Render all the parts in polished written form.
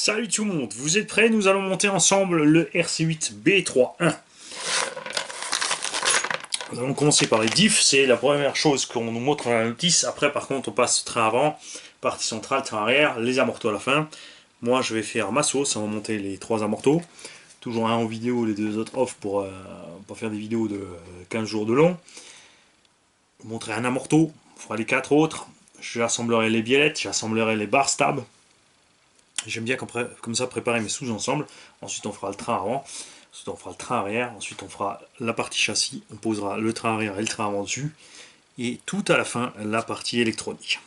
Salut tout le monde, vous êtes prêts? Nous allons monter ensemble le RC8B3.1. Nous allons commencer par les diffs, c'est la première chose qu'on nous montre dans la notice. Après par contre on passe train avant, partie centrale, train arrière, les amortos à la fin. Moi je vais faire ma sauce, on va monter les 3 amortos. Toujours un en vidéo, les 2 autres off pour faire des vidéos de 15 jours de long. Je montrerai un amorto, on fera les 4 autres. J'assemblerai les biellettes, j'assemblerai les bar stabs. J'aime bien comme ça préparer mes sous ensemble. Ensuite on fera le train avant, ensuite on fera le train arrière, ensuite on fera la partie châssis, on posera le train arrière et le train avant dessus. Et tout à la fin, la partie électronique.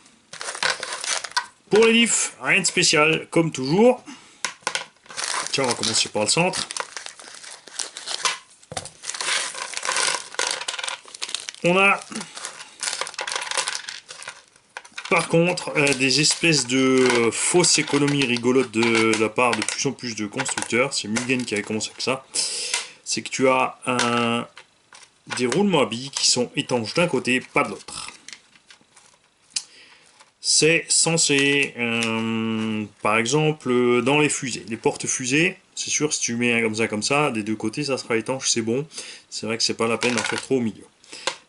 Pour les diffs, rien de spécial, comme toujours. Tiens, on va commencer par le centre. On a par contre des espèces de fausses économies rigolotes de la part de plus en plus de constructeurs. C'est Mugen qui avait commencé avec ça. C'est que tu as des roulements à billes qui sont étanches d'un côté, pas de l'autre. C'est censé, par exemple, dans les fusées, les porte-fusées, c'est sûr, si tu mets un comme ça, des deux côtés, ça sera étanche, c'est bon. C'est vrai que c'est pas la peine d'en faire trop au milieu.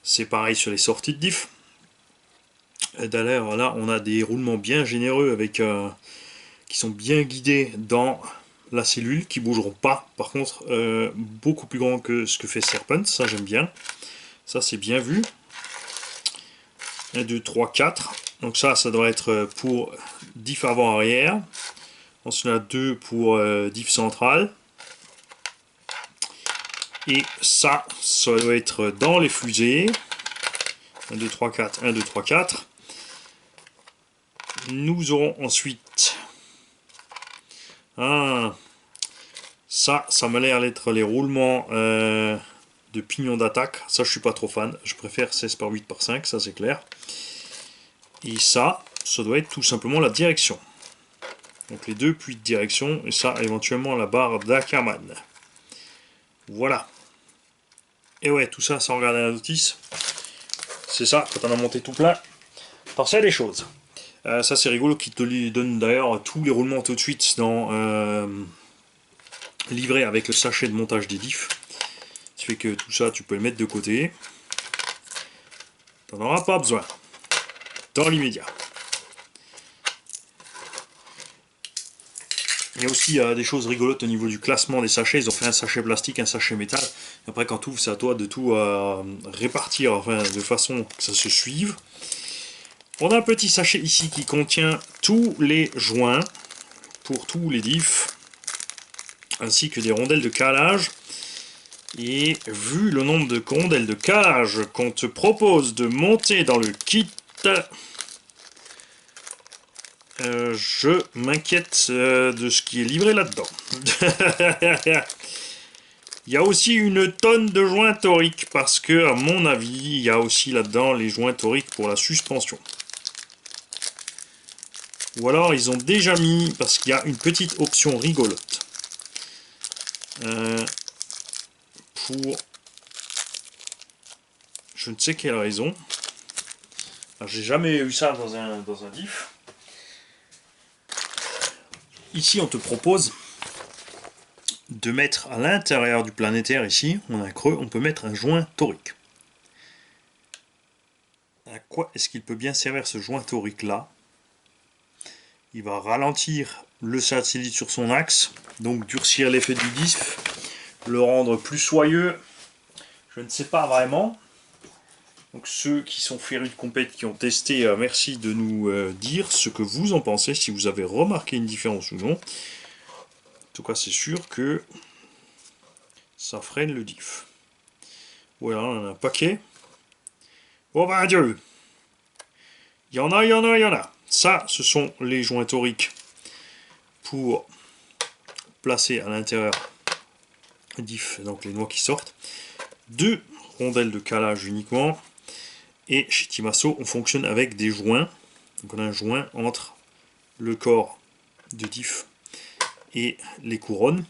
C'est pareil sur les sorties de diff. D'ailleurs, là, on a des roulements bien généreux avec qui sont bien guidés dans la cellule, qui bougeront pas. Par contre, beaucoup plus grand que ce que fait Serpent, ça j'aime bien. Ça c'est bien vu. 1, 2, 3, 4. Donc ça doit être pour diff avant-arrière. Ensuite on a 2 pour diff centrale. Et ça doit être dans les fusées. 1, 2, 3, 4, 1, 2, 3, 4. Nous aurons ensuite... ça m'a l'air d'être les roulements de pignon d'attaque. Ça, je suis pas trop fan. Je préfère 16 par 8 par 5, ça c'est clair. Et ça doit être tout simplement la direction. Donc les deux puits de direction, et ça, éventuellement la barre d'Ackerman. Voilà. Et ouais, tout ça sans regarder la notice. C'est ça, quand on a monté tout plein, t'en sais des choses. Ça c'est rigolo, qui te donne d'ailleurs tous les roulements tout de suite dans livré avec le sachet de montage des diffs. Ce qui fait que tout ça tu peux le mettre de côté. T'en auras pas besoin dans l'immédiat. Il y a aussi des choses rigolotes au niveau du classement des sachets. Ils ont fait un sachet plastique, un sachet métal. Après quand tu ouvres, c'est à toi de tout répartir de façon que ça se suive. On a un petit sachet ici qui contient tous les joints pour tous les diffs, ainsi que des rondelles de calage. Et vu le nombre de rondelles de calage qu'on te propose de monter dans le kit, je m'inquiète de ce qui est livré là-dedans. Il y a aussi une tonne de joints toriques, parce que à mon avis, il y a aussi là-dedans les joints toriques pour la suspension. Ou alors ils ont déjà mis, parce qu'il y a une petite option rigolote. Pour je ne sais quelle raison. J'ai jamais eu ça dans un diff. Ici on te propose de mettre à l'intérieur du planétaire, ici on a un creux, on peut mettre un joint torique. À quoi est-ce qu'il peut bien servir ce joint torique là? Il va ralentir le satellite sur son axe, donc durcir l'effet du diff, le rendre plus soyeux. Je ne sais pas vraiment. Donc ceux qui sont férus de compète, qui ont testé, merci de nous dire ce que vous en pensez, si vous avez remarqué une différence ou non. En tout cas c'est sûr que ça freine le diff. Voilà, on en a un paquet. Oh ben Dieu! Il y en a, il y en a, il y en a. Ça, ce sont les joints toriques pour placer à l'intérieur diff, donc les noix qui sortent. 2 rondelles de calage uniquement. Et chez Timasso, on fonctionne avec des joints. Donc on a un joint entre le corps de diff et les couronnes.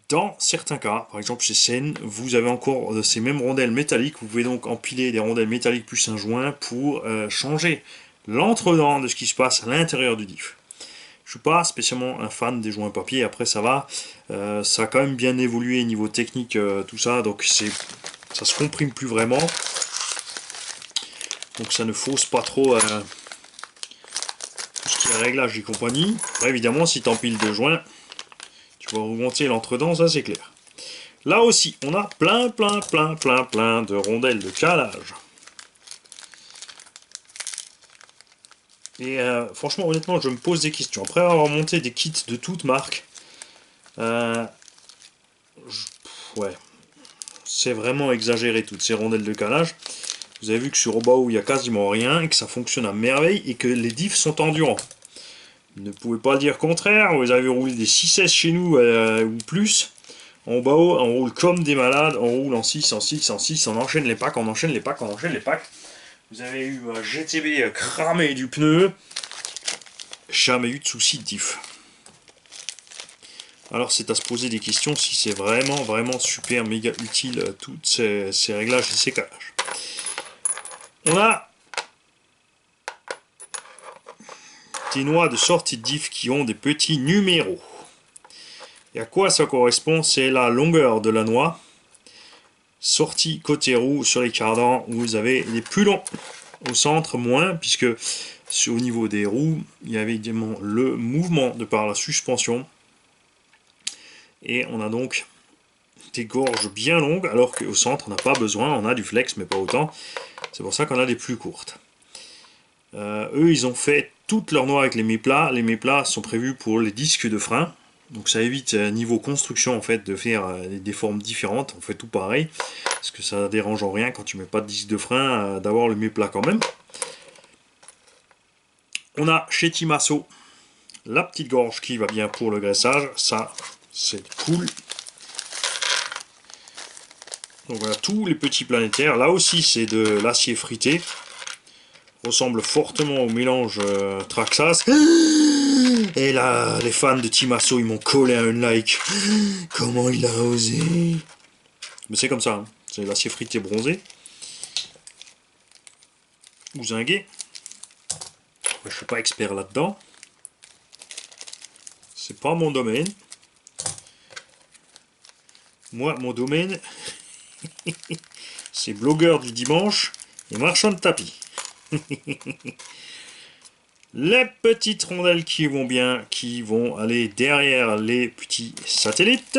Dans certains cas, par exemple chez Sen, vous avez encore ces mêmes rondelles métalliques. Vous pouvez donc empiler des rondelles métalliques plus un joint pour changer l'entre-dedans de ce qui se passe à l'intérieur du diff. Je suis pas spécialement un fan des joints papier, après ça va, ça a quand même bien évolué niveau technique, tout ça, donc ça se comprime plus vraiment, donc ça ne fausse pas trop tout ce qui est réglage et compagnie. Après, évidemment, si tu empiles de joints, tu vas augmenter l'entre-dedans, ça c'est clair. Là aussi, on a plein de rondelles de calage. Et franchement, honnêtement, je me pose des questions. Après avoir monté des kits de toutes marques, ouais, c'est vraiment exagéré toutes ces rondelles de calage. Vous avez vu que sur Obao, il n'y a quasiment rien et que ça fonctionne à merveille et que les diffs sont endurants. Vous ne pouvez pas dire le contraire. Vous avez roulé des 6S chez nous ou plus. En Obao, on roule comme des malades. On roule en 6, en 6, en 6. On enchaîne les packs, on enchaîne les packs, on enchaîne les packs. Vous avez eu un GTB cramé du pneu. Jamais eu de soucis de diff. Alors c'est à se poser des questions si c'est vraiment super méga utile toutes ces réglages et ces calages. On a des noix de sortie de diff qui ont des petits numéros. Et à quoi ça correspond? C'est la longueur de la noix. Sortie côté roue sur les cardans, vous avez les plus longs. Au centre, moins, puisque au niveau des roues, il y avait également le mouvement de par la suspension. Et on a donc des gorges bien longues, alors qu'au centre, on n'a pas besoin. On a du flex, mais pas autant. C'est pour ça qu'on a des plus courtes. Eux, ils ont fait toutes leurs noix avec les méplats. Les méplats sont prévus pour les disques de frein. Donc ça évite niveau construction en fait de faire des formes différentes. On fait tout pareil. Parce que ça dérange en rien quand tu mets pas de disque de frein d'avoir le méplat quand même. On a chez Timasso la petite gorge qui va bien pour le graissage. Ça, c'est cool. Donc voilà, tous les petits planétaires. Là aussi, c'est de l'acier frité. Ressemble fortement au mélange Traxxas. Et là, les fans de Timasso, ils m'ont collé un like. Comment il a osé? Mais c'est comme ça, hein. C'est l'acier frité bronzé. Ou zingué. Je ne suis pas expert là-dedans. C'est pas mon domaine. Moi, mon domaine, c'est blogueur du dimanche et marchand de tapis. Les petites rondelles qui vont bien, qui vont aller derrière les petits satellites.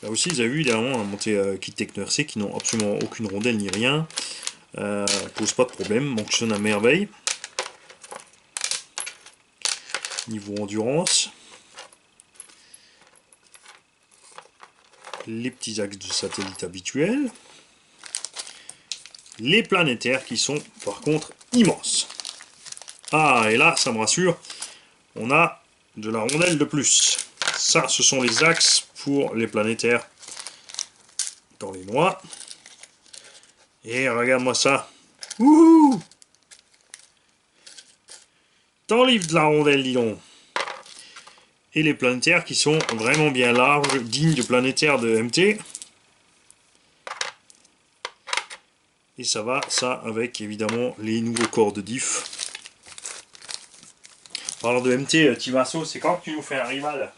Là aussi, vous avez vu, évidemment, un monté kit Techno RC qui n'ont absolument aucune rondelle ni rien. Pose pas de problème, fonctionne à merveille. Niveau endurance. Les petits axes de satellite habituels. Les planétaires qui sont par contre immenses. Ah, et là, ça me rassure, on a de la rondelle de plus. Ça, ce sont les axes pour les planétaires dans les noix. Et regarde-moi ça. Wouhou! T'enlèves de la rondelle, dis donc. Et les planétaires qui sont vraiment bien larges, dignes de planétaires de MT. Et ça va, ça, avec évidemment les nouveaux corps de diff. Parlant de MT, Timasso, c'est quand tu nous fais un rival?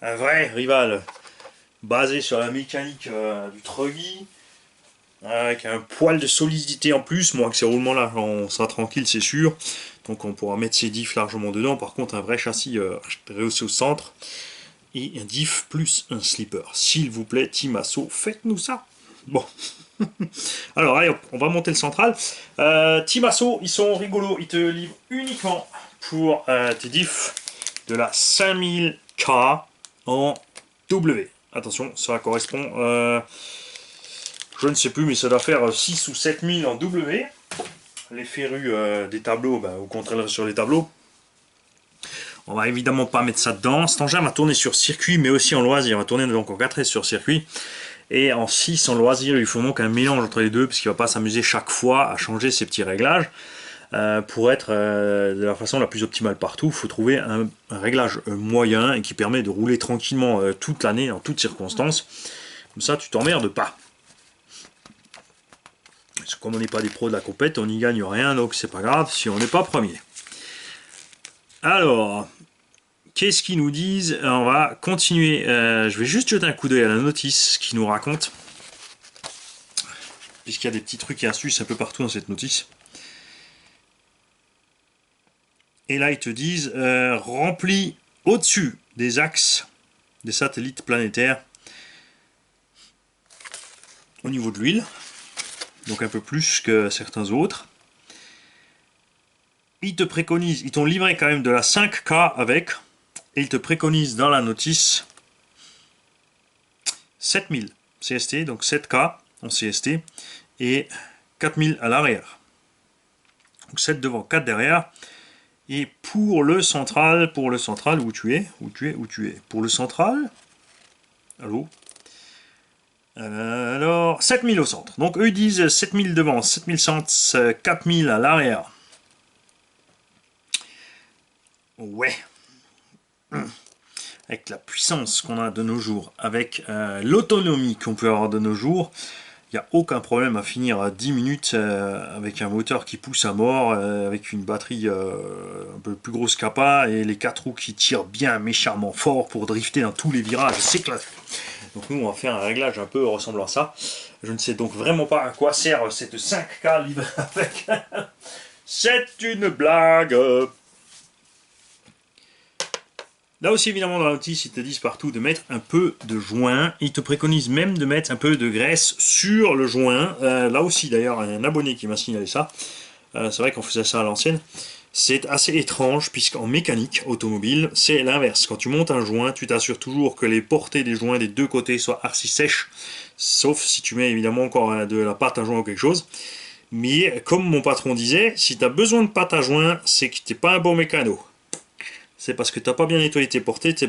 Un vrai rival, basé sur la mécanique du Truggy, avec un poil de solidité en plus. Moi, avec ces roulements-là, on sera tranquille, c'est sûr. Donc on pourra mettre ses diffs largement dedans. Par contre, un vrai châssis rehaussé au centre. Et un diff plus un slipper. S'il vous plaît, Timasso, faites-nous ça. Bon. Alors, allez, hop, on va monter le central. Timasso, ils sont rigolos. Ils te livrent uniquement pour tes diffs de la 5000K en W. Attention, ça correspond... je ne sais plus, mais ça doit faire 6 ou 7000 en W. Les férus des tableaux, au contraire sur les tableaux. On va évidemment pas mettre ça dedans. Cet engin va tourner sur circuit, mais aussi en loisir. Il va tourner donc en 4S sur circuit. Et en 6 en loisir, il faut donc un mélange entre les deux, puisqu'il ne va pas s'amuser chaque fois à changer ses petits réglages. Pour être de la façon la plus optimale partout, il faut trouver un réglage moyen et qui permet de rouler tranquillement toute l'année, en toutes circonstances. Comme ça, tu t'emmerdes pas. Comme on n'est pas des pros de la compète, on n'y gagne rien, donc c'est pas grave si on n'est pas premier. Alors, qu'est-ce qu'ils nous disent? On va continuer. Je vais juste jeter un coup d'œil à la notice qui nous raconte. Puisqu'il y a des petits trucs et astuces un peu partout dans cette notice. Et là, ils te disent remplis au-dessus des axes des satellites planétaires au niveau de l'huile. Donc un peu plus que certains autres. Ils te préconisent, ils t'ont livré quand même de la 5K avec, et ils te préconisent dans la notice 7000 CST, donc 7K en CST, et 4000 à l'arrière. Donc 7 devant, 4 derrière. Et pour le central, où tu es, pour le central, allô, alors 7000 au centre. Donc eux ils disent 7000 devant, 7100, 4000 à l'arrière. Ouais. Avec la puissance qu'on a de nos jours, avec l'autonomie qu'on peut avoir de nos jours, il n'y a aucun problème à finir à 10 minutes avec un moteur qui pousse à mort, avec une batterie un peu plus grosse qu'APA et les 4 roues qui tirent bien méchamment fort pour drifter dans tous les virages, c'est classe. Donc nous on va faire un réglage un peu ressemblant à ça. Je ne sais donc vraiment pas à quoi sert cette 5K livrée avec. C'est une blague. Là aussi, évidemment, dans la notice, ils te disent partout de mettre un peu de joint. Ils te préconisent même de mettre un peu de graisse sur le joint. Là aussi, d'ailleurs, un abonné qui m'a signalé ça. C'est vrai qu'on faisait ça à l'ancienne. C'est assez étrange, puisqu'en mécanique automobile, c'est l'inverse. Quand tu montes un joint, tu t'assures toujours que les portées des joints des deux côtés soient archi sèches. Sauf si tu mets évidemment encore de la pâte à joint ou quelque chose. Mais comme mon patron disait, si tu as besoin de pâte à joint, c'est que tu n'es pas un bon mécano. C'est parce que tu n'as pas bien nettoyé tes portées, t'es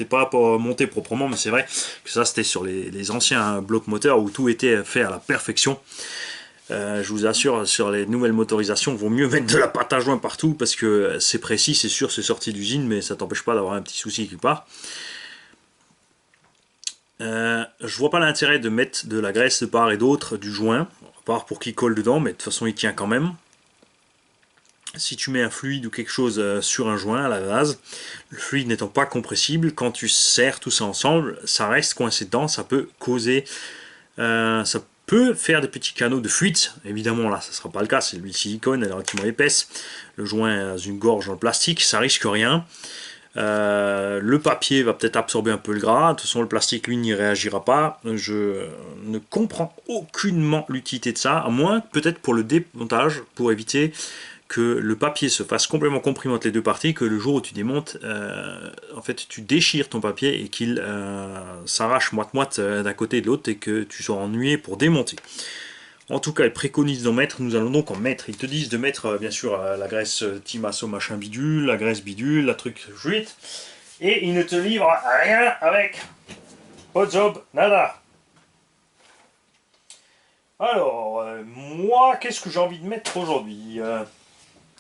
pas monté proprement, mais c'est vrai que ça c'était sur les anciens blocs moteurs où tout était fait à la perfection. Je vous assure, sur les nouvelles motorisations, il vaut mieux mettre de la pâte à joint partout parce que c'est précis, c'est sûr, c'est sorti d'usine, mais ça t'empêche pas d'avoir un petit souci quelque part. Je vois pas l'intérêt de mettre de la graisse de part et d'autre du joint, à part pour qu'il colle dedans, mais de toute façon il tient quand même. Si tu mets un fluide ou quelque chose sur un joint à la base, le fluide n'étant pas compressible, quand tu serres tout ça ensemble, ça reste coincé dedans, ça peut causer, ça peut faire des petits canaux de fuite. Évidemment là, ça ne sera pas le cas, c'est l'huile silicone, elle est relativement épaisse. Le joint dans une gorge en plastique, ça risque rien. Le papier va peut-être absorber un peu le gras, de toute façon le plastique lui n'y réagira pas. Je ne comprends aucunement l'utilité de ça, à moins peut-être pour le démontage, pour éviter que le papier se fasse complètement comprimé entre les deux parties, que le jour où tu démontes, en fait tu déchires ton papier et qu'il s'arrache moite-moite d'un côté et de l'autre et que tu sois ennuyé pour démonter. En tout cas, ils préconisent d'en mettre, nous allons donc en mettre. Ils te disent de mettre bien sûr la graisse Timasso machin bidule, la graisse bidule, la truc juite, et ils ne te livrent rien avec. Pas de job, nada. Alors, moi, qu'est-ce que j'ai envie de mettre aujourd'hui?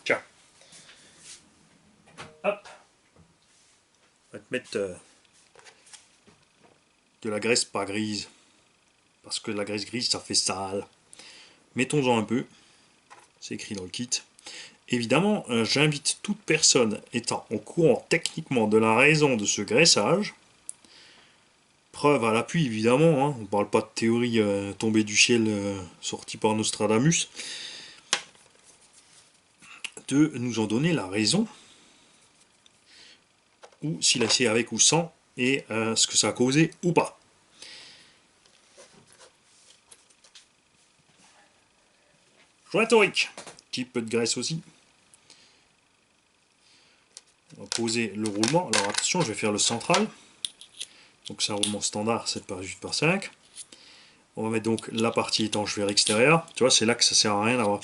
Tiens. Hop. On va te mettre de la graisse pas grise. Parce que la graisse grise, ça fait sale. Mettons-en un peu. C'est écrit dans le kit. Évidemment, j'invite toute personne étant au courant techniquement de la raison de ce graissage, preuve à l'appui évidemment, hein, on ne parle pas de théorie tombée du ciel sortie par Nostradamus, de nous en donner la raison, ou s'il a essayé avec ou sans, et ce que ça a causé ou pas. Joint torique, petit peu de graisse aussi. On va poser le roulement. Alors attention, je vais faire le central. Donc c'est un roulement standard 7 par 8 par 5. On va mettre donc la partie étanche vers extérieur. Tu vois, c'est là que ça sert à rien d'avoir,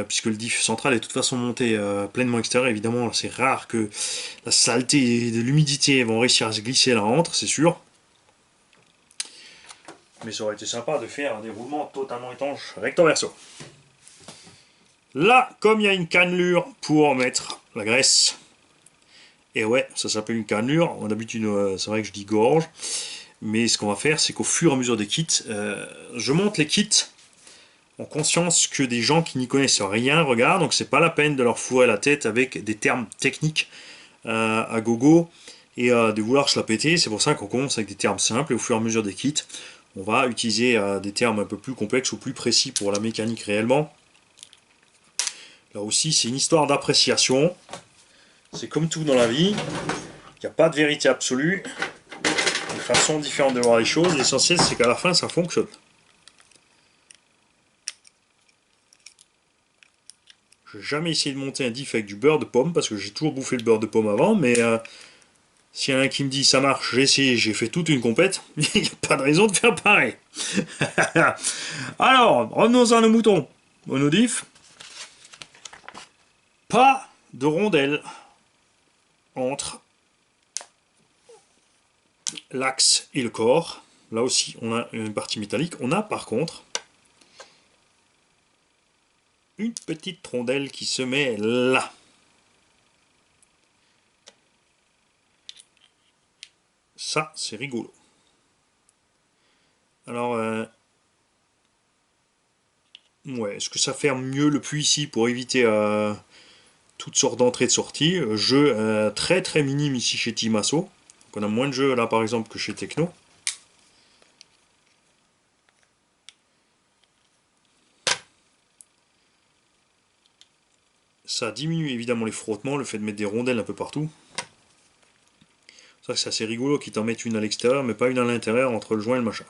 puisque le diff central est de toute façon monté pleinement extérieur. Évidemment, c'est rare que la saleté et de l'humidité vont réussir à se glisser là entre, c'est sûr. Mais ça aurait été sympa de faire des roulements totalement étanches recto verso. Là, comme il y a une cannelure pour mettre la graisse, et ouais, ça s'appelle une cannelure. D'habitude, c'est vrai que je dis gorge. Mais ce qu'on va faire, c'est qu'au fur et à mesure des kits, je monte les kits ont conscience que des gens qui n'y connaissent rien regardent, donc c'est pas la peine de leur fourrer la tête avec des termes techniques à gogo et de vouloir se la péter. C'est pour ça qu'on commence avec des termes simples et au fur et à mesure des kits, on va utiliser des termes un peu plus complexes ou plus précis pour la mécanique réellement. Là aussi, c'est une histoire d'appréciation. C'est comme tout dans la vie, il n'y a pas de vérité absolue, des façons différentes de voir les choses. L'essentiel, c'est qu'à la fin, ça fonctionne. Je n'ai jamais essayé de monter un diff avec du beurre de pomme, parce que j'ai toujours bouffé le beurre de pomme avant, mais s'il y en a un qui me dit ça marche, j'ai essayé, j'ai fait toute une compète, il n'y a pas de raison de faire pareil. Alors, revenons à nos moutons, au nos diffs. Pas de rondelles entre l'axe et le corps. Là aussi, on a une partie métallique. On a par contre une petite rondelle qui se met là. Ça, c'est rigolo. Alors, ouais, est-ce que ça ferme mieux le puits ici pour éviter toutes sortes d'entrées et de sorties? Jeu très très minime ici chez Timasso. On a moins de jeux là par exemple que chez Techno. Ça diminue évidemment les frottements, le fait de mettre des rondelles un peu partout. Ça, c'est assez rigolo qu'ils t'en mettent une à l'extérieur mais pas une à l'intérieur entre le joint et le machin.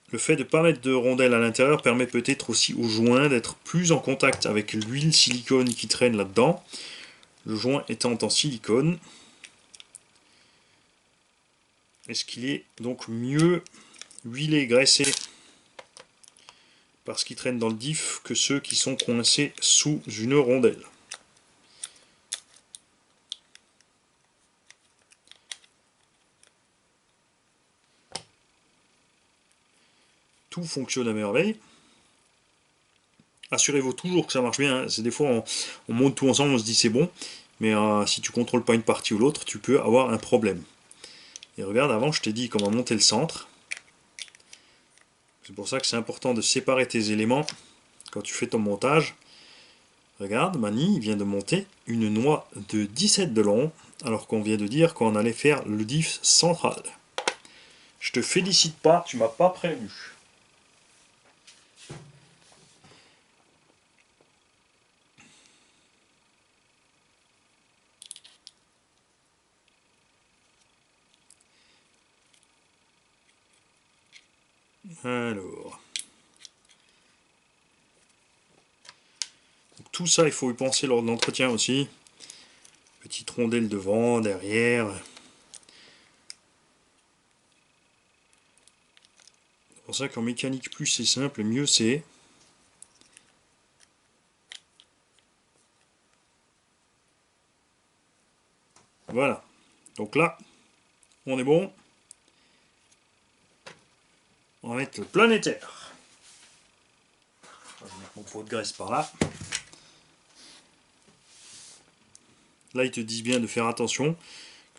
Le fait de ne pas mettre de rondelles à l'intérieur permet peut-être aussi au joint d'être plus en contact avec l'huile silicone qui traîne là-dedans. Le joint étant en silicone. Est-ce qu'il est donc mieux huilé, graissé parce qu'ils traînent dans le diff que ceux qui sont coincés sous une rondelle? Tout fonctionne à merveille. Assurez-vous toujours que ça marche bien. C'est des fois on monte tout ensemble, on se dit c'est bon, mais si tu contrôles pas une partie ou l'autre, tu peux avoir un problème. Et regarde, avant je t'ai dit comment monter le centre. C'est pour ça que c'est important de séparer tes éléments quand tu fais ton montage. Regarde, Mani vient de monter une noix de 17 de long, alors qu'on vient de dire qu'on allait faire le diff central. Je te félicite pas, tu m'as pas prévenu. Alors. Donc, tout ça, il faut y penser lors de l'entretien aussi. Petite rondelle devant, derrière. C'est pour ça qu'en mécanique, plus c'est simple, mieux c'est. Voilà. Donc là, on est bon. On va mettre le planétaire. Je vais mettre mon pot de graisse par là. Là, ils te disent bien de faire attention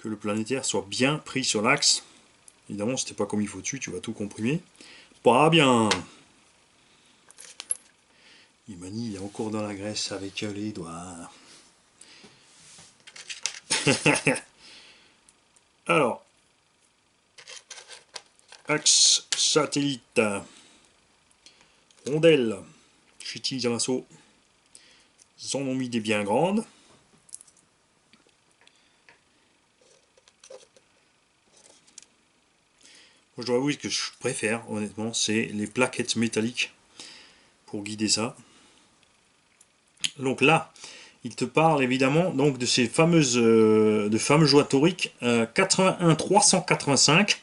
que le planétaire soit bien pris sur l'axe. Évidemment, si t'es pas comme il faut dessus, tu vas tout comprimer. Pas bien. Imani, il est encore dans la graisse avec les doigts. Alors, axe satellite, rondelle, chez Timasso, ils en ont mis des bien grandes. Moi, je dois avouer que je préfère, honnêtement, c'est les plaquettes métalliques pour guider ça. Donc là, il te parle évidemment donc de ces fameux joints toriques 81 385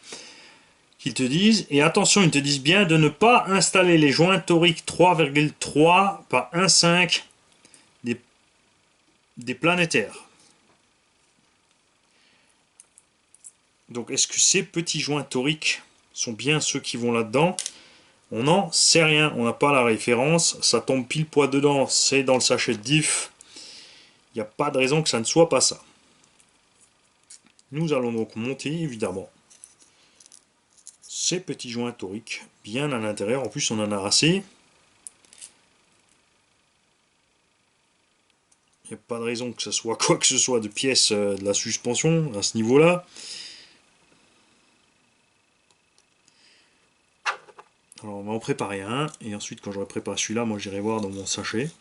qu'ils te disent, et attention, ils te disent bien de ne pas installer les joints toriques 3,3 par 1,5 des planétaires. Donc est-ce que ces petits joints toriques sont bien ceux qui vont là-dedans? On n'en sait rien, on n'a pas la référence, ça tombe pile poil dedans, c'est dans le sachet de diff. Il n'y a pas de raison que ça ne soit pas ça. Nous allons donc monter évidemment ces petits joints toriques bien à l'intérieur. En plus on en a assez. Il n'y a pas de raison que ce soit quoi que ce soit de pièce de la suspension à ce niveau-là. Alors on va en préparer un, et ensuite quand j'aurai préparé celui-là, moi j'irai voir dans mon sachet.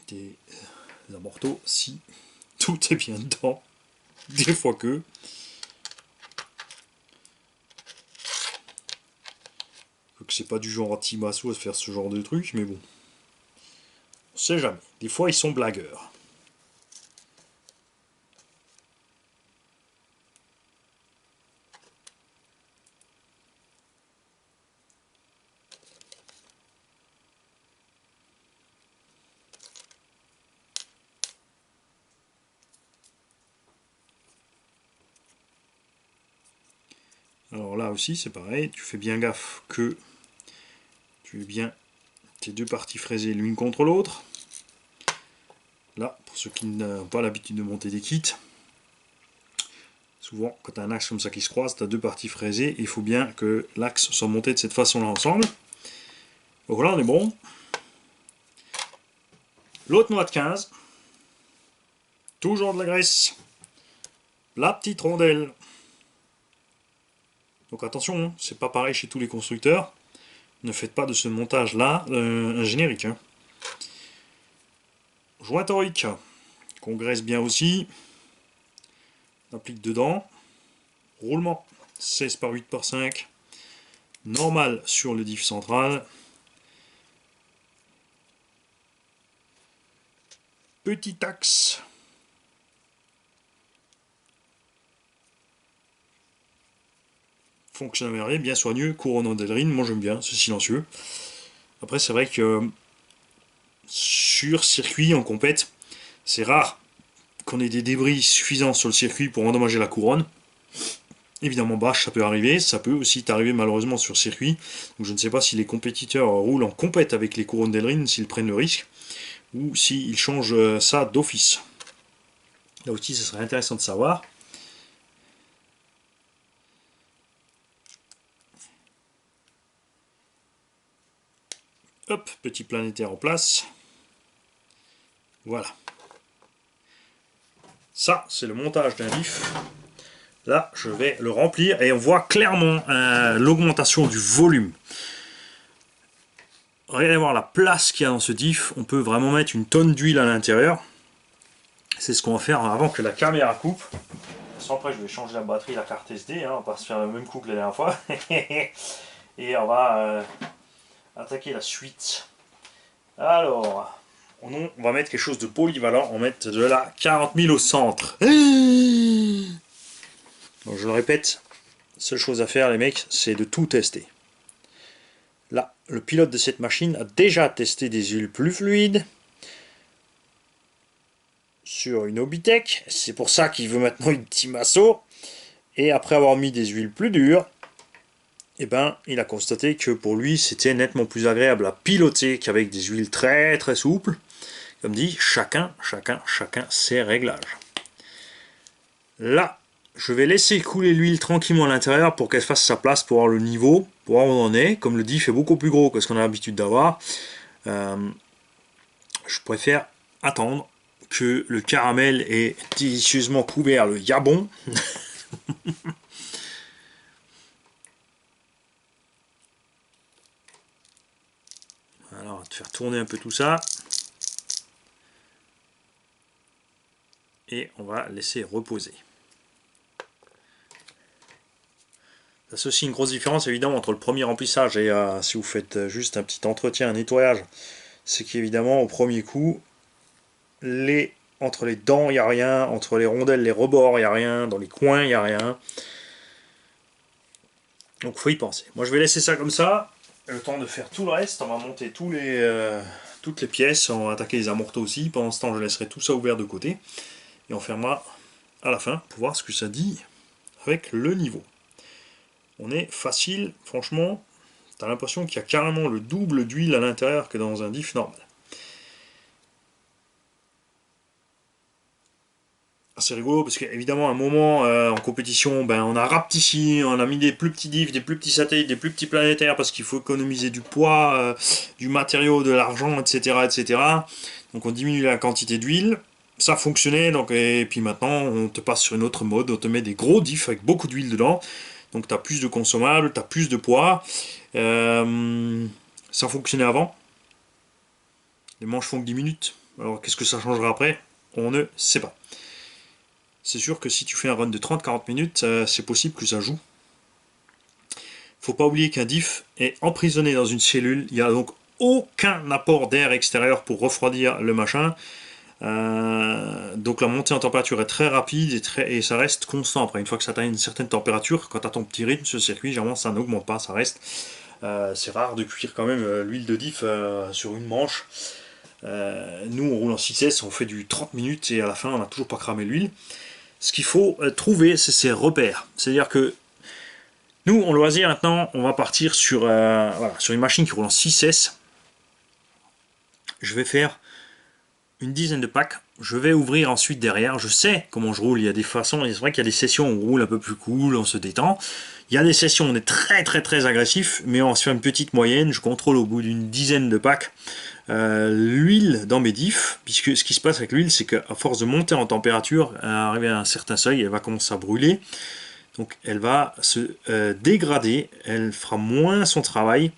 Des amortos, si tout est bien dedans. Des fois que. C'est pas du genre anti-masso à faire ce genre de truc, mais bon. On sait jamais. Des fois ils sont blagueurs. Alors là aussi c'est pareil, tu fais bien gaffe que tu aies bien tes deux parties fraisées l'une contre l'autre. Là, pour ceux qui n'ont pas l'habitude de monter des kits, souvent quand tu as un axe comme ça qui se croise, tu as deux parties fraisées, et il faut bien que l'axe soit monté de cette façon là ensemble. Donc voilà, on est bon. L'autre noix de 15, toujours de la graisse, la petite rondelle. Donc attention, hein, c'est pas pareil chez tous les constructeurs. Ne faites pas de ce montage là un générique. Hein. Joint torique, qu'on graisse bien aussi. On applique dedans. Roulement 16 par 8 par 5. Normal sur le diff central. Petit axe. Fonctionne à merveille, bien soigneux, couronne en Delrine, moi j'aime bien, c'est silencieux. Après c'est vrai que sur circuit en compète, c'est rare qu'on ait des débris suffisants sur le circuit pour endommager la couronne. Évidemment bâche ça peut arriver, ça peut aussi t'arriver malheureusement sur circuit. Donc je ne sais pas si les compétiteurs roulent en compète avec les couronnes Delrine, s'ils prennent le risque, ou s'ils changent ça d'office. Là aussi ce serait intéressant de savoir. Hop, petit planétaire en place. Voilà. Ça, c'est le montage d'un diff. Là, je vais le remplir et on voit clairement l'augmentation du volume. Regardez voir la place qu'il y a dans ce diff. On peut vraiment mettre une tonne d'huile à l'intérieur. C'est ce qu'on va faire avant que la caméra coupe. Sans après, je vais changer la batterie, la carte SD. Hein, on va pas se faire le même coup que la dernière fois. Et on va attaquer la suite. Alors, on va mettre quelque chose de polyvalent. On va mettre de la 40 000 au centre. Donc, je le répète, seule chose à faire les mecs, c'est de tout tester. Là, le pilote de cette machine a déjà testé des huiles plus fluides sur une Obitech. C'est pour ça qu'il veut maintenant une Timasso. Et après avoir mis des huiles plus dures, eh ben, il a constaté que pour lui, c'était nettement plus agréable à piloter qu'avec des huiles très très souples. Comme dit, chacun ses réglages. Là, je vais laisser couler l'huile tranquillement à l'intérieur pour qu'elle fasse sa place, pour voir le niveau, pour voir où on en est. Comme le diff est beaucoup plus gros que ce qu'on a l'habitude d'avoir, je préfère attendre que le caramel ait délicieusement couvert le yabon. Alors, on va te faire tourner un peu tout ça. Et on va laisser reposer. Ça c'est aussi une grosse différence évidemment entre le premier remplissage et si vous faites juste un petit entretien, un nettoyage. C'est qu'évidemment au premier coup, entre les dents il n'y a rien, entre les rondelles, les rebords il n'y a rien, dans les coins il n'y a rien. Donc faut y penser. Moi je vais laisser ça comme ça, le temps de faire tout le reste. On va monter toutes les pièces, on va attaquer les amortos aussi. Pendant ce temps je laisserai tout ça ouvert de côté. Et on fermera à la fin pour voir ce que ça dit avec le niveau. On est facile, franchement, t'as l'impression qu'il y a carrément le double d'huile à l'intérieur que dans un diff normal. À c'est rigolo parce qu'évidemment, à un moment en compétition, ben, on a rapetissé, on a mis des plus petits diffs, des plus petits satellites, des plus petits planétaires parce qu'il faut économiser du poids, du matériau, de l'argent, etc., etc. Donc on diminue la quantité d'huile. Ça fonctionnait, donc, et puis maintenant on te passe sur une autre mode, on te met des gros diffs avec beaucoup d'huile dedans. Donc tu as plus de consommables, tu as plus de poids. Ça fonctionnait avant. Les manches font que 10 minutes. Alors qu'est-ce que ça changera après? On ne sait pas. C'est sûr que si tu fais un run de 30-40 minutes, c'est possible que ça joue. Faut pas oublier qu'un diff est emprisonné dans une cellule. Il n'y a donc aucun apport d'air extérieur pour refroidir le machin. Donc la montée en température est très rapide et ça reste constant. Après, une fois que ça atteint une certaine température, quand tu as ton petit rythme sur le circuit, généralement ça n'augmente pas, ça reste. C'est rare de cuire quand même l'huile de diff sur une manche. Nous on roule en 6S, on fait du 30 minutes et à la fin on n'a toujours pas cramé l'huile. Ce qu'il faut trouver, c'est ses repères. C'est-à-dire que nous, en loisir maintenant, on va partir sur, voilà, sur une machine qui roule en 6S. Je vais faire une dizaine de packs. Je vais ouvrir ensuite derrière. Je sais comment je roule. Il y a des façons. C'est vrai qu'il y a des sessions où on roule un peu plus cool, on se détend. Il y a des sessions où on est très agressif, mais on se fait une petite moyenne. Je contrôle au bout d'une dizaine de packs l'huile dans mes diffs, puisque ce qui se passe avec l'huile, c'est qu'à force de monter en température, arriver à un certain seuil, elle va commencer à brûler. Donc elle va se dégrader, elle fera moins son travail.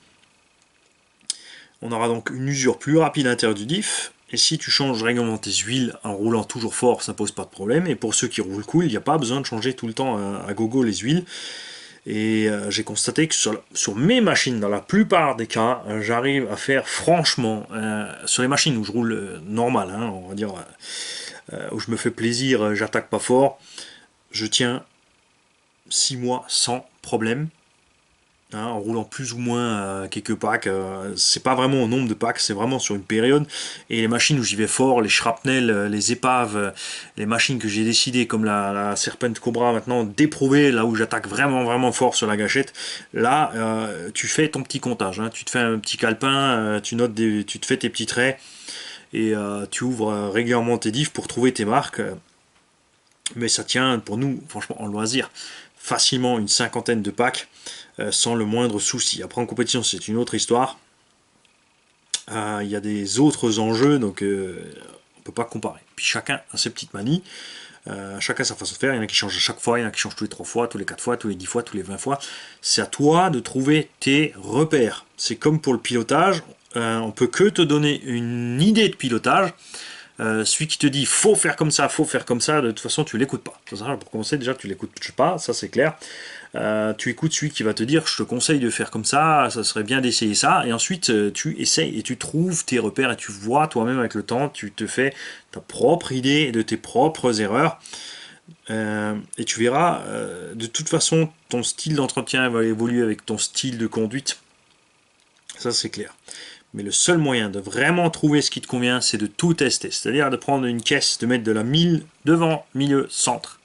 On aura donc une usure plus rapide à l'intérieur du diff. Et si tu changes régulièrement tes huiles en roulant toujours fort, ça pose pas de problème. Et pour ceux qui roulent cool, il n'y a pas besoin de changer tout le temps à gogo les huiles. Et j'ai constaté que sur mes machines, dans la plupart des cas, j'arrive à faire franchement, sur les machines où je roule normal, hein, on va dire, où je me fais plaisir, j'attaque pas fort, je tiens 6 mois sans problème. Hein, en roulant plus ou moins quelques packs, c'est pas vraiment au nombre de packs, c'est vraiment sur une période. Et les machines où j'y vais fort, les shrapnel, les épaves, les machines que j'ai décidé, comme la Serpent Cobra maintenant, d'éprouver, là où j'attaque vraiment fort sur la gâchette, là tu fais ton petit comptage, hein, tu te fais un petit calepin, tu te fais tes petits traits, et tu ouvres régulièrement tes diffs pour trouver tes marques. Mais ça tient pour nous, franchement, en loisir, facilement une cinquantaine de packs. Sans le moindre souci. Après en compétition c'est une autre histoire. Il y a des autres enjeux, donc on ne peut pas comparer. Puis chacun a ses petites manies, chacun sa façon de faire. Il y en a qui changent à chaque fois, il y en a qui changent tous les 3 fois, tous les 4 fois, tous les 10 fois, tous les 20 fois. C'est à toi de trouver tes repères. C'est comme pour le pilotage, on peut que te donner une idée de pilotage. Celui qui te dit faut faire comme ça, de toute façon tu l'écoutes pas. Pour commencer, déjà tu l'écoutes pas, ça c'est clair. Tu écoutes celui qui va te dire je te conseille de faire comme ça serait bien d'essayer ça, et ensuite tu essayes et tu trouves tes repères et tu vois toi-même avec le temps, tu te fais ta propre idée de tes propres erreurs, et tu verras, de toute façon ton style d'entretien va évoluer avec ton style de conduite, ça c'est clair. Mais le seul moyen de vraiment trouver ce qui te convient, c'est de tout tester. C'est-à-dire de prendre une caisse, de mettre de la 1000 devant, milieu, centre.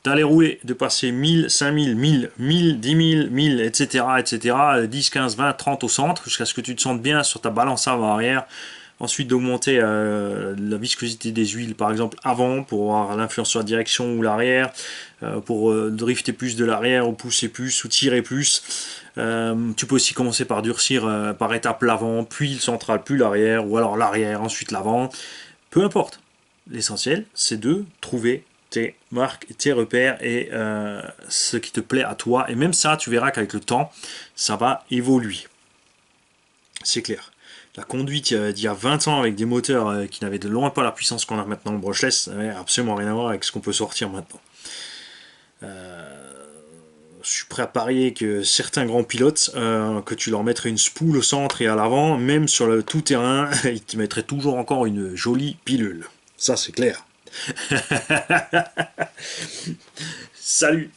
D'aller rouler, de passer 1000, 5000, 1000, 1000, 10 000, 1000, etc., etc., 10, 15, 20, 30 au centre, jusqu'à ce que tu te sentes bien sur ta balance avant-arrière. Ensuite, d'augmenter la viscosité des huiles, par exemple, avant, pour avoir l'influence sur la direction ou l'arrière, pour drifter plus de l'arrière, ou pousser plus, ou tirer plus. Tu peux aussi commencer par durcir par étapes l'avant, puis le central, puis l'arrière, ou alors l'arrière, ensuite l'avant. Peu importe. L'essentiel, c'est de trouver tes marques, tes repères et ce qui te plaît à toi. Et même ça, tu verras qu'avec le temps, ça va évoluer. C'est clair. La conduite d'il y a 20 ans avec des moteurs qui n'avaient de loin pas la puissance qu'on a maintenant le brushless, ça n'avait absolument rien à voir avec ce qu'on peut sortir maintenant. Je suis prêt à parier que certains grands pilotes, que tu leur mettrais une spoule au centre et à l'avant, même sur le tout-terrain, ils te mettraient toujours encore une jolie pilule. Ça, c'est clair. Salut!